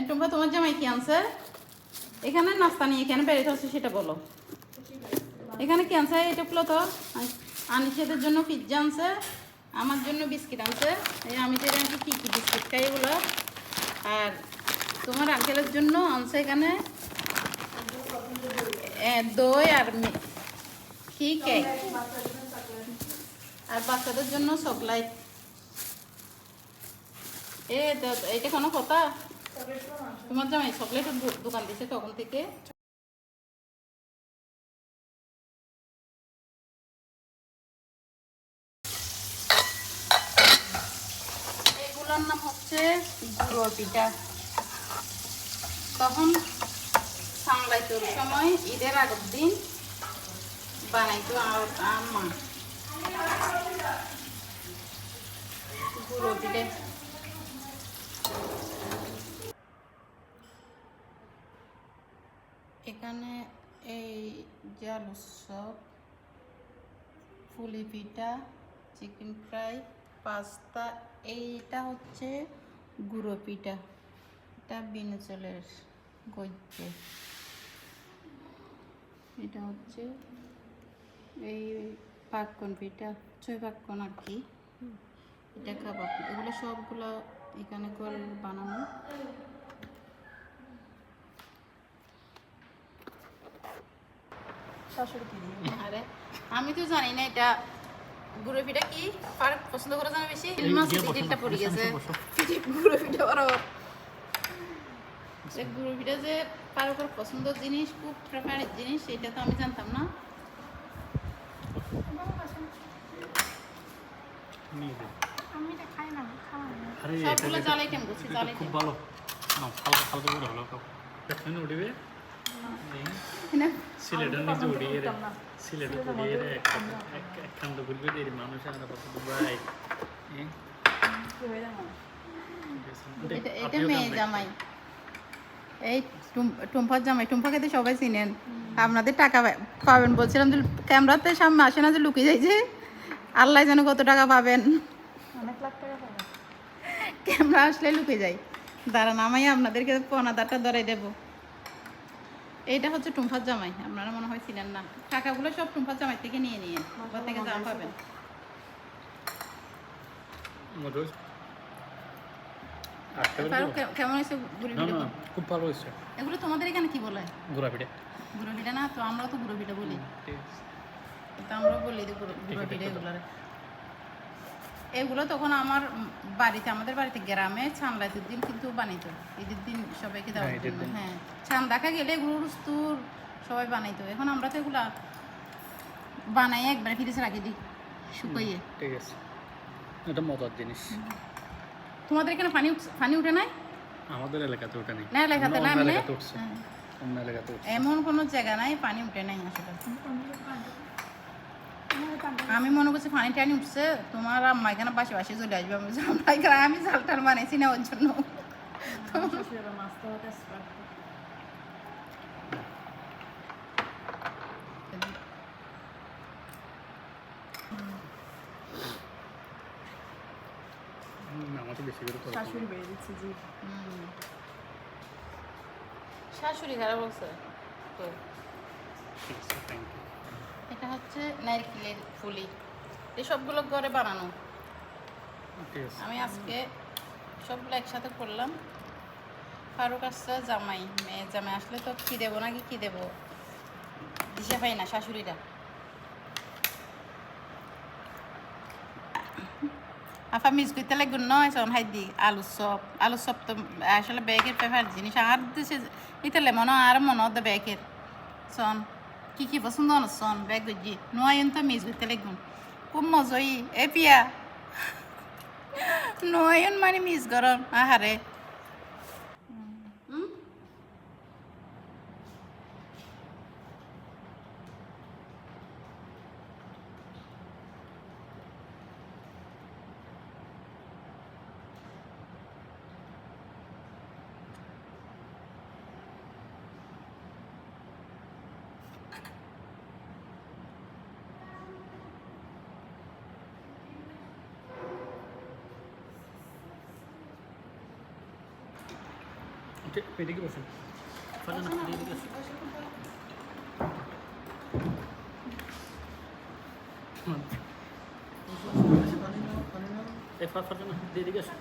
টুম্পা তোমার জামাই কি আনছে? এখানে নাস্তা নিয়ে এখানে বেড়ে থাকছে সেটা বলো। এখানে কি আনছে এটা বলো তো। আনিসেদের জন্য পিৎজা আনছে, আমার জন্য বিস্কিট আনছে। এই আমি তো এখানে কী কী বিস্কিট খাই এগুলো। আর তোমার আঙ্কেলের জন্য আনছে এখানে দই আর কি কেক, আর বাচ্চাদের জন্য চকলেট। এইটা কোনো কথা? তোমার জামাই চকলেটের দোকান দিছে তখন থেকে। এগুলোর নাম হচ্ছে গুঁড়ো পিঠা। তখন সাংলাইতোর সময় ঈদের আগের দিন বানাইতো আম্মা গুঁড়ো পিঠা। এখানে এই জাল উৎসব, পুলি পিঠা, চিকেন ফ্রাই, পাস্তা। এইটা হচ্ছে গুঁড়ো পিঠা, এটা বিনা চালের গজ্জে। এটা হচ্ছে এই পাক্কন পিঠা, ছয় পাক্কন আর কি। এটা কাবাব। এগুলো সবগুলো এখানে করে বানানো। আরে আমি তো জানি না এটা গুঁড়ো পিঠা কি পার পছন্দ করে জানা বেশি। মাছটা পড়ে গেছে গুঁড়ো পিঠা বরাবর। গুঁড়ো পিঠা যে কারো কারো পছন্দের জিনিস, খুব প্রেফারের জিনিস, এটা তো আমি জানতাম না। সবগুলো জালে কেমন করছি, জালে খুব ভালো। হালকা হালকা করে হলো পেছনে উঠবে সিলেটের নিচে উঠিয়ে সিলেটের উঠিয়ে একখান তো বলবে যে মানুষ আমরা পছন্দ ভাই। এটা মেয়ে জামাই, এই টুম্পার জামাই। টুম্পাকে তো সবাই চিনেন। আপনাদের টাকা পাবেন বলছিলাম যে ক্যামেরাতে সামনে আসে না, যে লুকিয়ে যাইছে। আল্লাহ যেন কত টাকা পাবেন, অনেক লাখ টাকা পাবেন। ক্যামেরা আসলে লুকে যাই। দাঁড়ান আমি আপনাদেরকে পনাদারটা ধরে দেবো। এইটা হচ্ছে টুম্পার জামাই, আপনারা মনে হয় ছিলেন না। টাকাগুলো সব টুম্পার জামাই থেকে নিয়ে ওখান থেকে জামা পাবেন। কেমন হয়েছে গুঁড়ো পিঠা? খুব ভালো হয়েছে। এগুলো তোমাদের এখানে কি বলে? গুঁড়া পিঠা। গুঁড়ো পিঠা না তো, আমরা তো গুঁড়ো পিঠা বলি। তো আমরা বলি গুঁড়ো পিঠা এগুলো। এগুলো তখন আমার বাড়িতে, আমাদের বাড়িতে গ্রামে ছানলাইতের দিন কিন্তু বানাইতো। ঈদের দিন সবাইকে দেওয়ার জন্য। হ্যাঁ, ছান দেখা গেলে এগুলো রুস্তুর সবাই বানাইতো। এখন আমরা তো এগুলা বানাই একবারে ফ্রিজে রাখি দিই শুকাইয়ে। ঠিক আছে, এটা মজার জিনিস। তোমাদের এখানে পানি উঠে নাই? আমাদের এলাকাতে ওঠে নাই। না, এলাকাতে না, অন্য এলাকাতে উঠছে। এমন কোনো জায়গা নাই পানি উঠে নাই আসলে। আমি মনে করছি পানি টানি উঠছে, তোমার আম্মা এখানে বাসে বাসে চলে আসবে। আমি ঝাল টাল বানাইছি না ওর জন্য। শাশুড়ি খারাপ বলছে তো। এটা হচ্ছে নারকেলের ফুলি, এই সবগুলো ঘরে বানানো। আমি আজকে সবগুলো একসাথে করলাম। ফারুক আসছে জামাই, মেয়ে জামাই আসলে তো কি দেবো নাকি কি দেবো দিশে পাই না শাশুড়িরা। আপা মিস করতে লাগুন নয় সন হাই দি আলু চপ তো আসলে ব্যাগের পেপার জিনিস। আর দেশে ইতালে মনে আর মনে হতো ব্যাগের সন কি পছন্দ না সন ব্যাগ গজি নয় তো মিস করতে লাগুন খুব মজাই। এ পিয়া নয়ন মানে মিস গরম আহারে। পেটে কি বসেন ফাজানা এদিকে আসো ফাজানা এদিকে আসো